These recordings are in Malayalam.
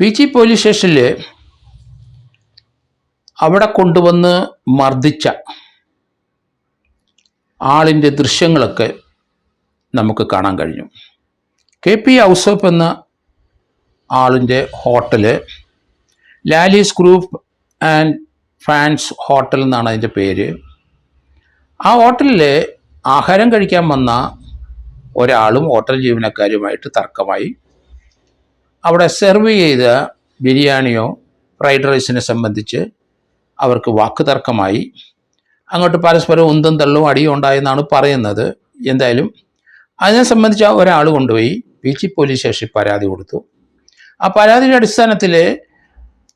പീച്ചി പോലീസ് സ്റ്റേഷനിൽ അവിടെ കൊണ്ടുവന്ന് മർദ്ദിച്ച ആളിൻ്റെ ദൃശ്യങ്ങളൊക്കെ നമുക്ക് കാണാൻ കഴിഞ്ഞു. KP ഔസേപ്പ് എന്ന ആളിൻ്റെ hotel Lalees group and fans hotel എന്നാണ് അതിൻ്റെ പേര്. ആ ഹോട്ടലിൽ ആഹാരം കഴിക്കാൻ വന്ന ഒരാളും ഹോട്ടൽ ജീവനക്കാരുമായിട്ട് തർക്കമായി. അവിടെ സെർവ് ചെയ്ത ബിരിയാണിയോ ഫ്രൈഡ് റൈസിനെ സംബന്ധിച്ച് അവർക്ക് വാക്ക് തർക്കമായി. അങ്ങോട്ട് പരസ്പരം ഉന്തും തള്ളും അടിയും ഉണ്ടായെന്നാണ് പറയുന്നത്. എന്തായാലും അതിനെ സംബന്ധിച്ച് ഒരാൾ കൊണ്ടുപോയി പീച്ചി പോലീസ് സ്റ്റേഷനിൽ പരാതി കൊടുത്തു. ആ പരാതിയുടെ അടിസ്ഥാനത്തിൽ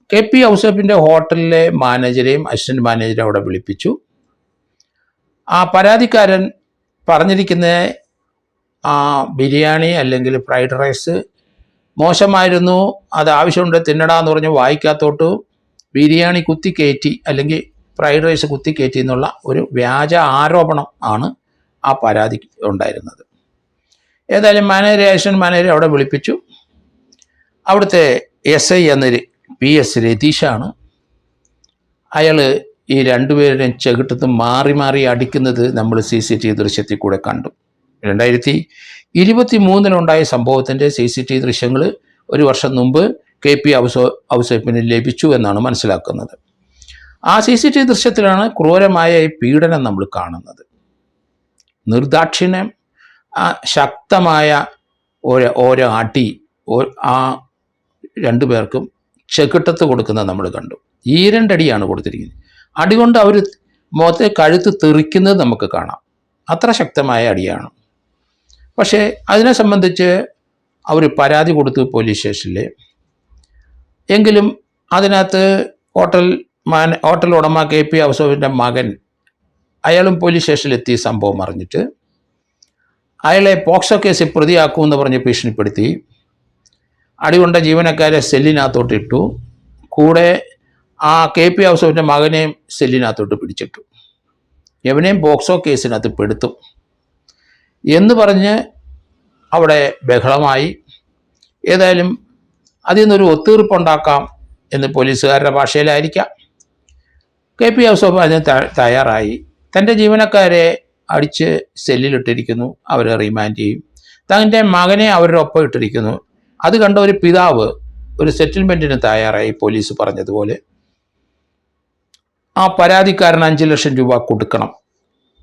KP ഔസേപ്പിൻ്റെ ഹോട്ടലിലെ മാനേജരെയും അസിസ്റ്റൻറ്റ് മാനേജരെയും അവിടെ വിളിപ്പിച്ചു. ആ പരാതിക്കാരൻ പറഞ്ഞിരിക്കുന്ന ആ ബിരിയാണി അല്ലെങ്കിൽ ഫ്രൈഡ് റൈസ് മോശമായിരുന്നു, അത് ആവശ്യമുണ്ട് തിന്നടാന്ന് പറഞ്ഞ് വായിക്കാത്തോട്ട് ബിരിയാണി കുത്തിക്കയറ്റി അല്ലെങ്കിൽ ഫ്രൈഡ് റൈസ് കുത്തിക്കയറ്റി എന്നുള്ള ഒരു വ്യാജ ആരോപണം ആണ് ആ പരാതി ഉണ്ടായിരുന്നത്. ഏതായാലും അസിസ്റ്റൻറ്റ് മാനേജരെ അവിടെ വിളിപ്പിച്ചു. അവിടുത്തെ SI എന്നൊരു PS രതീഷാണ്. അയാൾ ഈ രണ്ടുപേരുടെയും ചെകിട്ടത്ത് മാറി മാറി അടിക്കുന്നത് നമ്മൾ CCTV ദൃശ്യത്തിൽ കൂടെ കണ്ടു. 2023 സംഭവത്തിൻ്റെ CCTV ദൃശ്യങ്ങൾ ഒരു വർഷം മുമ്പ് KP ഔസേപ്പിന് ലഭിച്ചു എന്നാണ് മനസ്സിലാക്കുന്നത്. ആ CCTV ദൃശ്യത്തിലാണ് ക്രൂരമായ ഈ പീഡനം നമ്മൾ കാണുന്നത്. നിർദാക്ഷിണ്യം, ശക്തമായ ഓരോ അടി ആ രണ്ടു പേർക്കും ചെകിട്ടത്ത് കൊടുക്കുന്നത് നമ്മൾ കണ്ടു. ഈരണ്ടടിയാണ് കൊടുത്തിരിക്കുന്നത്. അടി കൊണ്ട് അവർ മുഖത്തെ കഴുത്ത് തെറിക്കുന്നത് നമുക്ക് കാണാം. അത്ര ശക്തമായ അടിയാണ്. പക്ഷേ അതിനെ സംബന്ധിച്ച് അവർ പരാതി കൊടുത്തു പോലീസ് സ്റ്റേഷനിൽ. എങ്കിലും അതിനകത്ത് ഹോട്ടൽ ഉടമ KP ഔസേപ്പിൻ്റെ മകൻ അയാളും പോലീസ് സ്റ്റേഷനിലെത്തി സംഭവം അറിഞ്ഞിട്ട് അയാളെ പോക്സോ കേസിൽ പ്രതിയാക്കുമെന്ന് പറഞ്ഞ് ഭീഷണിപ്പെടുത്തി. അടികൊണ്ട ജീവനക്കാരെ സെല്ലിനകത്തോട്ട് ഇട്ടു. കൂടെ ആ KP ഔസേപ്പിൻ്റെ മകനെയും സെല്ലിനകത്തോട്ട് പിടിച്ചിട്ടു. എവനെയും പോക്സോ കേസിനകത്ത് പെടുത്തും എന്ന് പറഞ്ഞ് അവിടെ ബഹളമായി. ഏതായാലും അതിൽ നിന്നൊരു ഒത്തീർപ്പുണ്ടാക്കാം എന്ന് പോലീസുകാരുടെ ഭാഷയിലായിരിക്കാം. KP ഔസേപ്പ് അതിന് തയ്യാറായി. തൻ്റെ ജീവനക്കാരെ അടിച്ച് സെല്ലിലിട്ടിരിക്കുന്നു, അവരെ റിമാൻഡ് ചെയ്യും. തൻ്റെ മകനെ അവരുടെ ഒപ്പം ഇട്ടിരിക്കുന്നു. അത് കണ്ട ഒരു പിതാവ് ഒരു സെറ്റിൽമെൻറ്റിന് തയ്യാറായി. പോലീസ് പറഞ്ഞതുപോലെ ആ പരാതിക്കാരന് 5 ലക്ഷം രൂപ കൊടുക്കണം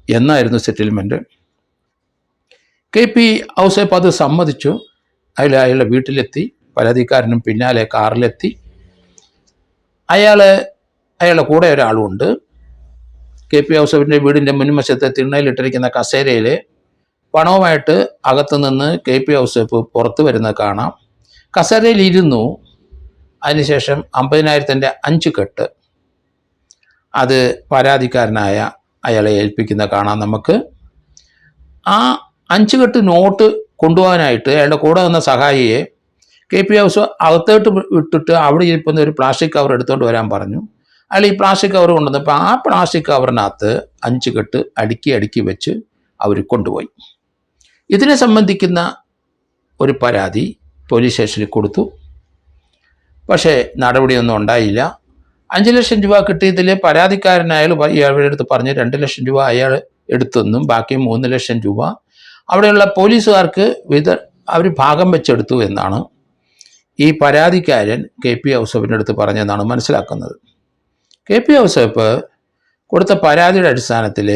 എന്നായിരുന്നു സെറ്റിൽമെൻറ്റ്. KP ഔസേപ്പ് അത് സമ്മതിച്ചു. അയാളുടെ വീട്ടിലെത്തി. പരാതിക്കാരനും പിന്നാലെ കാറിലെത്തി. അയാളുടെ കൂടെ ഒരാളുമുണ്ട്. KP ഔസേപ്പിൻ്റെ വീടിൻ്റെ മുൻവശത്തെ തിണ്ണയിലിട്ടിരിക്കുന്ന കസേരയിൽ പണവുമായിട്ട് അകത്തു നിന്ന് KP ഔസേപ്പ് പുറത്ത് വരുന്നത് കാണാം. കസേരയിൽ ഇരുന്നു. അതിനുശേഷം 50,000 5 കെട്ട് അത് പരാതിക്കാരനായ അയാളെ ഏൽപ്പിക്കുന്ന കാണാം നമുക്ക്. ആ 5 കെട്ട് നോട്ട് കൊണ്ടുപോകാനായിട്ട് അയാളുടെ കൂടെ വന്ന സഹായിയെ KP ഔസേപ്പ് അകത്തോട്ട് വിട്ടിട്ട് അവിടെ ഇരിക്കുന്ന ഒരു പ്ലാസ്റ്റിക് കവർ എടുത്തുകൊണ്ട് വരാൻ പറഞ്ഞു. അയാൾ ഈ പ്ലാസ്റ്റിക് കവർ കൊണ്ടുവന്നപ്പോൾ ആ പ്ലാസ്റ്റിക് കവറിനകത്ത് 5 കെട്ട് അടുക്കി വെച്ച് അവർ കൊണ്ടുപോയി. ഇതിനെ സംബന്ധിക്കുന്ന ഒരു പരാതി പോലീസ് സ്റ്റേഷനിൽ കൊടുത്തു. പക്ഷേ നടപടിയൊന്നും ഉണ്ടായില്ല. 5 ലക്ഷം രൂപ കിട്ടിയതിൽ പരാതിക്കാരനായാൽ ഇയാളുടെ അടുത്ത് പറഞ്ഞ് 2 ലക്ഷം രൂപ അയാൾ എടുത്തെന്നും ബാക്കി 3 ലക്ഷം രൂപ അവിടെയുള്ള പോലീസുകാർക്ക് അവർ ഭാഗം വെച്ചെടുത്തു എന്നാണ് ഈ പരാതിക്കാരൻ KP ഔസേപ്പിൻ്റെ അടുത്ത് പറഞ്ഞതെന്നാണ് മനസ്സിലാക്കുന്നത്. KP ഔസേപ്പ് കൊടുത്ത പരാതിയുടെ അടിസ്ഥാനത്തിൽ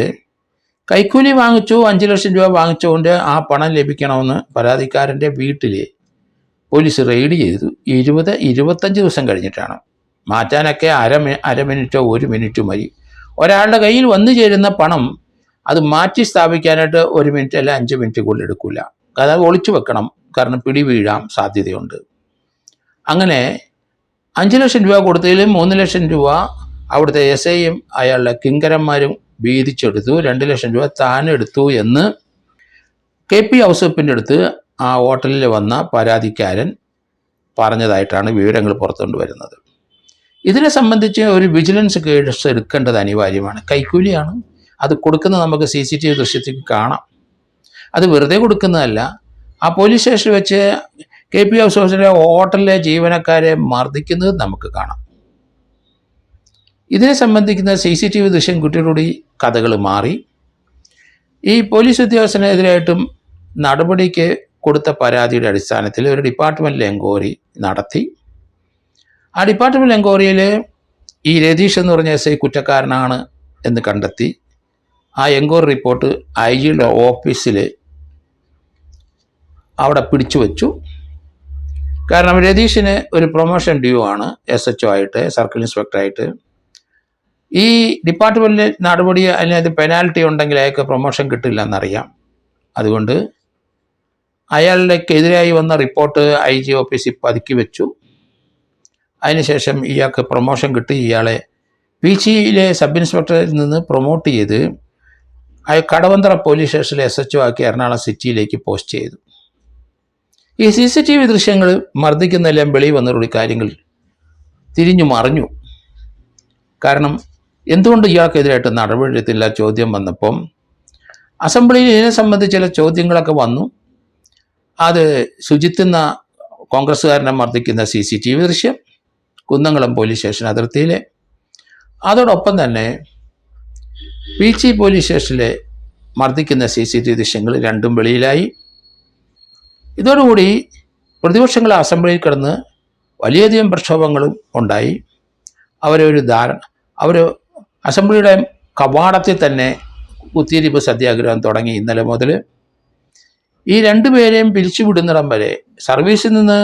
കൈക്കൂലി വാങ്ങിച്ചു, 5 ലക്ഷം രൂപ വാങ്ങിച്ചുകൊണ്ട് ആ പണം ലഭിക്കണമെന്ന് പരാതിക്കാരൻ്റെ വീട്ടിൽ പോലീസ് റെയ്ഡ് ചെയ്തു. 20-25 ദിവസം കഴിഞ്ഞിട്ടാണ്. മാറ്റാനൊക്കെ അര മിനിറ്റോ 1 മിനിറ്റ് മതി. ഒരാളുടെ കയ്യിൽ വന്നു ചേരുന്ന പണം അത് മാറ്റി സ്ഥാപിക്കാനായിട്ട് 1 മിനിറ്റ് അല്ല 5 മിനിറ്റ് കൂടുതൽ എടുക്കില്ല. അത് ഒളിച്ചു വെക്കണം, കാരണം പിടി വീഴാൻ സാധ്യതയുണ്ട്. അങ്ങനെ 5 ലക്ഷം രൂപ കൊടുത്തതിൽ 3 ലക്ഷം രൂപ അവിടുത്തെ SIയും അയാളുടെ കിങ്കരന്മാരും വീതിച്ചെടുത്തു. 2 ലക്ഷം രൂപ താനെടുത്തു എന്ന് KP ഔസേപ്പിൻ്റെ അടുത്ത് ആ ഹോട്ടലിൽ വന്ന പരാതിക്കാരൻ പറഞ്ഞതായിട്ടാണ് വിവരങ്ങൾ പുറത്തുകൊണ്ട് വരുന്നത്. ഇതിനെ സംബന്ധിച്ച് ഒരു വിജിലൻസ് കേസ് എടുക്കേണ്ടത് അനിവാര്യമാണ്. കൈക്കൂലിയാണ്, അത് കൊടുക്കുന്നത് നമുക്ക് CCTV ദൃശ്യത്തിൽ കാണാം. അത് വെറുതെ കൊടുക്കുന്നതല്ല. ആ പോലീസ് സ്റ്റേഷനിൽ വെച്ച് KP ഹൗസ് ഹൗസിലെ ഹോട്ടലിലെ ജീവനക്കാരെ മർദ്ദിക്കുന്നത് നമുക്ക് കാണാം. ഇതിനെ സംബന്ധിക്കുന്ന CCTV ദൃശ്യം കിട്ടിയോടുകൂടി കഥകൾ മാറി. ഈ പോലീസ് ഉദ്യോഗസ്ഥനെതിരായിട്ടും നടപടിക്ക് കൊടുത്ത പരാതിയുടെ അടിസ്ഥാനത്തിൽ ഒരു ഡിപ്പാർട്ട്മെൻറ്റൽ എൻക്വയറി നടത്തി. ആ ഡിപ്പാർട്ട്മെൻറ്റൽ എൻക്വയറിയിൽ ഈ രതീഷ് എന്ന് പറഞ്ഞ SI കുറ്റക്കാരനാണ് എന്ന് കണ്ടെത്തി. ആ എൻക്വയറി റിപ്പോർട്ട് IG ഓഫീസിൽ അവിടെ പിടിച്ചു വച്ചു. കാരണം രതീഷിന് ഒരു പ്രൊമോഷൻ ഡ്യൂ ആണ് SHO ആയിട്ട്, സർക്കിൾ ഇൻസ്പെക്ടറായിട്ട്. ഈ ഡിപ്പാർട്ട്മെൻറ്റിൽ നടപടി അതിനകത്ത് പെനാൽറ്റി ഉണ്ടെങ്കിൽ അയാൾക്ക് പ്രൊമോഷൻ കിട്ടില്ല എന്നറിയാം. അതുകൊണ്ട് അയാളുടെക്കെതിരായി വന്ന റിപ്പോർട്ട് IG ഓഫീസിൽ പതുക്കി വെച്ചു. അതിനുശേഷം ഇയാൾക്ക് പ്രൊമോഷൻ കിട്ടി. ഇയാളെ പീച്ചിയിലെ സബ് ഇൻസ്പെക്ടറിൽ നിന്ന് പ്രൊമോട്ട് ചെയ്ത് കടവന്തറ പോലീസ് സ്റ്റേഷനിലെ SHO ആക്കി എറണാകുളം സിറ്റിയിലേക്ക് പോസ്റ്റ് ചെയ്തു. ഈ CCTV ദൃശ്യങ്ങൾ മർദ്ദിക്കുന്നെല്ലാം വെളി വന്നതോടുകൂടി കാര്യങ്ങൾ തിരിഞ്ഞു മറിഞ്ഞു. കാരണം എന്തുകൊണ്ട് ഇയാൾക്കെതിരായിട്ട് നടപടി എടുത്തില്ല ചോദ്യം വന്നപ്പം അസംബ്ലിയിൽ ഇതിനെ സംബന്ധിച്ച് ചില ചോദ്യങ്ങളൊക്കെ വന്നു. അത് സുജിത്ത് എന്ന കോൺഗ്രസ്സുകാരനെ മർദ്ദിക്കുന്ന CCTV ദൃശ്യം, കുന്നംകുളം പോലീസ് സ്റ്റേഷൻ അതിർത്തിയിലെ, അതോടൊപ്പം തന്നെ പീച്ചി പോലീസ് സ്റ്റേഷനിലെ മർദ്ദിക്കുന്ന CCTV ദൃശ്യങ്ങൾ രണ്ടും വെളിയിലായി. ഇതോടുകൂടി പ്രതിപക്ഷങ്ങൾ അസംബ്ലിയിൽ കിടന്ന് വലിയധികം പ്രക്ഷോഭങ്ങളും ഉണ്ടായി. അവർ അസംബ്ലിയുടെ കവാടത്തിൽ തന്നെ കുത്തിയിരിപ്പ് സത്യാഗ്രഹം തുടങ്ങി. ഇന്നലെ മുതൽ ഈ രണ്ടുപേരെയും പിരിച്ചുവിടുന്നിടം വരെ സർവീസിൽ നിന്ന്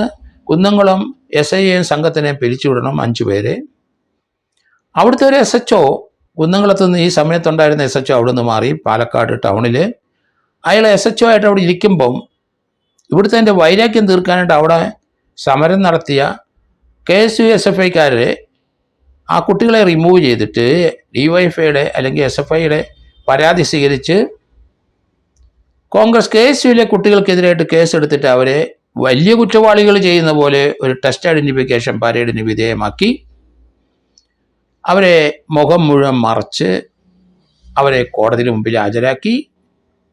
കുന്നംകുളം SIA സംഘത്തിനെ പിരിച്ചുവിടണം, 5 പേരെ. അവിടുത്തെ ഒരു SHO കുന്നംകുളത്ത് നിന്ന് ഈ സമയത്തുണ്ടായിരുന്ന SHO അവിടെ നിന്ന് മാറി പാലക്കാട് ടൗണിൽ. അയാൾ SHO ആയിട്ട് അവിടെ ഇരിക്കുമ്പം ഇവിടുത്തെ വൈരാഗ്യം തീർക്കാനായിട്ട് അവിടെ സമരം നടത്തിയ KSUSFIക്കാരെ ആ കുട്ടികളെ റിമൂവ് ചെയ്തിട്ട് DYFIയുടെ അല്ലെങ്കിൽ SFIയുടെ പരാതി സ്വീകരിച്ച് കോൺഗ്രസ് KSUവിലെ കുട്ടികൾക്കെതിരായിട്ട് കേസെടുത്തിട്ട് അവരെ വലിയ കുറ്റവാളികൾ ചെയ്യുന്ന പോലെ ഒരു ടെസ്റ്റ് ഐഡൻറ്റിഫിക്കേഷൻ പരേഡിന് വിധേയമാക്കി. അവരെ മുഖം മുഴുവൻ മറച്ച് അവരെ കോടതിയിൽ മുമ്പിൽ ഹാജരാക്കി.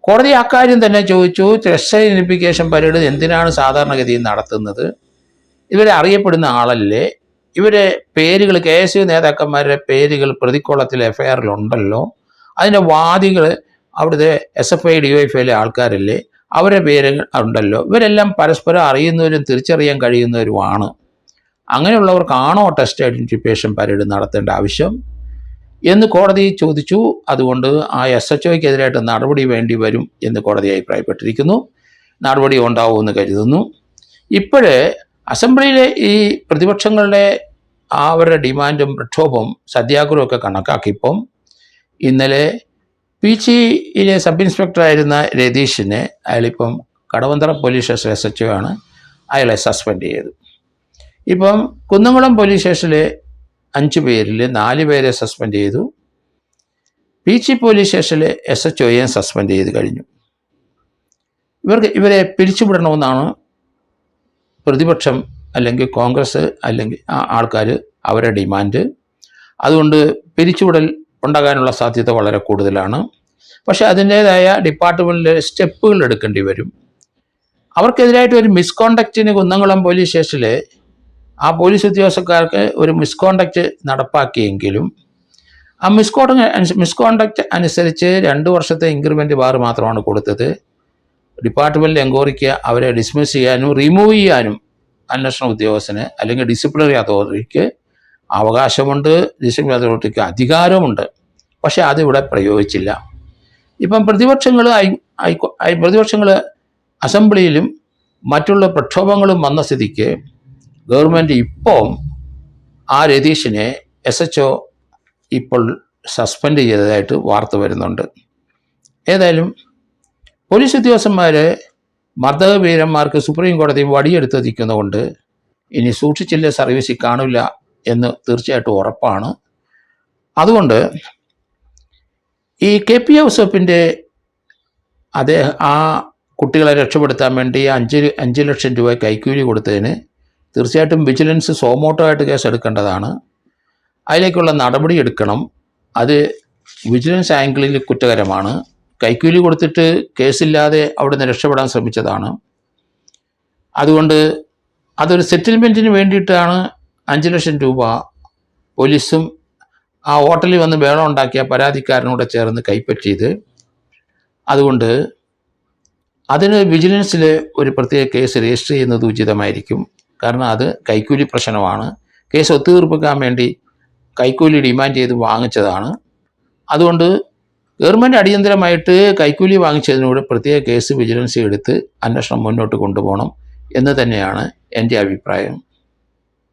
കോടതി അക്കാര്യം തന്നെ ചോദിച്ചു, ടെസ്റ്റ് ഐഡൻറ്റിഫിക്കേഷൻ പരേഡ് എന്തിനാണ് സാധാരണഗതിയിൽ നടത്തുന്നത്? ഇവരെ അറിയപ്പെടുന്ന ആളല്ലേ? ഇവരെ പേരുകൾ KSU നേതാക്കന്മാരുടെ പേരുകൾ പ്രതിക്കോളത്തിൽ FIRലുണ്ടല്ലോ. അതിൻ്റെ വാദികൾ അവിടുത്തെ SFI DYFIയിലെ ആൾക്കാരല്ലേ, അവരുടെ പേരുകൾ ഉണ്ടല്ലോ. ഇവരെല്ലാം പരസ്പരം അറിയുന്നവരും തിരിച്ചറിയാൻ കഴിയുന്നവരുമാണ്. അങ്ങനെയുള്ളവർക്കാണോ ടെസ്റ്റ് ഐഡൻറ്റിഫിക്കേഷൻ പരേഡ് നടത്തേണ്ട ആവശ്യം എന്ന് കോടതി ചോദിച്ചു. അതുകൊണ്ട് ആ SHOയ്ക്കെതിരായിട്ട് നടപടി വേണ്ടി വരും എന്ന് കോടതി അഭിപ്രായപ്പെട്ടിരിക്കുന്നു. നടപടി ഉണ്ടാവുമെന്ന് കരുതുന്നു. ഇപ്പോഴേ അസംബ്ലിയിലെ ഈ പ്രതിപക്ഷങ്ങളുടെ അവരുടെ ഡിമാൻഡും പ്രക്ഷോഭവും സത്യാഗ്രഹമൊക്കെ കണക്കാക്കിയപ്പം ഇന്നലെ പീച്ചിയിലെ സബ് ഇൻസ്പെക്ടറായിരുന്ന രതീഷിനെ അയാളിപ്പം കടവന്തറ പോലീസ് സ്റ്റേഷൻ SHO ആണ്, അയാളെ സസ്പെൻഡ് ചെയ്തു. ഇപ്പം കുന്നംകുളം പോലീസ് സ്റ്റേഷനിലെ 5 പേരിൽ 4 പേരെ സസ്പെൻഡ് ചെയ്തു. പീച്ചി പോലീസ് സ്റ്റേഷനിലെ SHOയെ സസ്പെൻഡ് ചെയ്ത് കഴിഞ്ഞു. ഇവരെ പിരിച്ചുവിടണമെന്നാണ് പ്രതിപക്ഷം അല്ലെങ്കിൽ കോൺഗ്രസ് അല്ലെങ്കിൽ ആൾക്കാർ അവരുടെ ഡിമാൻഡ്. അതുകൊണ്ട് പിരിച്ചുവിടൽ ഉണ്ടാകാനുള്ള സാധ്യത വളരെ കൂടുതലാണ്. പക്ഷേ അതിൻ്റേതായ ഡിപ്പാർട്ട്മെൻറ്റിലെ സ്റ്റെപ്പുകൾ എടുക്കേണ്ടി വരും. അവർക്കെതിരായിട്ട് ഒരു മിസ്കോണ്ടക്റ്റിന് കുന്നംകുളം പോലീസ് സ്റ്റേഷനിൽ ആ പോലീസ് ഉദ്യോഗസ്ഥക്കാർക്ക് ഒരു മിസ്കോണ്ടക്റ്റ് നടപ്പാക്കിയെങ്കിലും ആ മിസ്കോണ്ടക്റ്റ് അനുസരിച്ച് 2 വർഷത്തെ ഇൻക്രിമെൻ്റ് ബാർ മാത്രമാണ് കൊടുത്തത്. ഡിപ്പാർട്ട്മെൻറ്റിൽ എൻക്വയറിക്ക് അവരെ ഡിസ്മിസ് ചെയ്യാനും റിമൂവ് ചെയ്യാനും അന്വേഷണ ഉദ്യോഗസ്ഥന് അല്ലെങ്കിൽ ഡിസിപ്ലിനറി അതോറിറ്റിക്ക് അവകാശമുണ്ട്, ഡിസിപ്ലിനറി അതോറിറ്റിക്ക് അധികാരമുണ്ട്. പക്ഷേ അതിവിടെ പ്രയോഗിച്ചില്ല. ഇപ്പം പ്രതിപക്ഷങ്ങൾ അസംബ്ലിയിലും മറ്റുള്ള പ്രക്ഷോഭങ്ങളും വന്ന സ്ഥിതിക്ക് ഗവൺമെൻറ് ഇപ്പോൾ ആ രതീഷിനെ SHO ഇപ്പോൾ സസ്പെൻഡ് ചെയ്തതായിട്ട് വാർത്ത വരുന്നുണ്ട്. ഏതായാലും പോലീസ് ഉദ്യോഗസ്ഥന്മാർ മർദ്ദക വീരന്മാർക്ക് സുപ്രീം കോടതി വടിയെടുത്തിരിക്കുന്നതുകൊണ്ട് ഇനി സൂക്ഷിച്ചില്ല സർവീസിൽ കാണില്ല എന്ന് തീർച്ചയായിട്ടും ഉറപ്പാണ്. അതുകൊണ്ട് ഈ KP ഔസേപ്പിൻ്റെ ആ കുട്ടികളെ രക്ഷപ്പെടുത്താൻ വേണ്ടി 5 ലക്ഷം രൂപ കൈക്കൂലി കൊടുത്തതിന് തീർച്ചയായിട്ടും വിജിലൻസ് സോമോട്ടോ ആയിട്ട് കേസ് എടുക്കേണ്ടതാണ്. അതിലേക്കുള്ള നടപടി എടുക്കണം. അത് വിജിലൻസ് ആംഗിളിൽ കുറ്റകരമാണ്. കൈക്കൂലി കൊടുത്തിട്ട് കേസില്ലാതെ അവിടെ നിന്ന് രക്ഷപ്പെടാൻ ശ്രമിച്ചതാണ്. അതുകൊണ്ട് അതൊരു സെറ്റിൽമെൻറ്റിന് വേണ്ടിയിട്ടാണ് 5 ലക്ഷം രൂപ പോലീസും ആ ഹോട്ടലിൽ വന്ന് ബഹളം ഉണ്ടാക്കിയ പരാതിക്കാരനോട് ചേർന്ന് കൈപ്പറ്റിയത്. അതുകൊണ്ട് അതിന് വിജിലൻസിൽ ഒരു പ്രത്യേക കേസ് രജിസ്റ്റർ ചെയ്യുന്നത് ഉചിതമായിരിക്കും. കാരണം അത് കൈക്കൂലി പ്രശ്നമാണ്. കേസ് ഒത്തുതീർപ്പിക്കാൻ വേണ്ടി കൈക്കൂലി ഡിമാൻഡ് ചെയ്ത് വാങ്ങിച്ചതാണ്. അതുകൊണ്ട് ഗവൺമെൻറ് അടിയന്തരമായിട്ട് കൈക്കൂലി വാങ്ങിച്ചതിനോട് പ്രത്യേക കേസ് വിജിലൻസ് എടുത്ത് അന്വേഷണം മുന്നോട്ട് കൊണ്ടുപോകണം എന്ന് തന്നെയാണ് എൻ്റെ അഭിപ്രായം.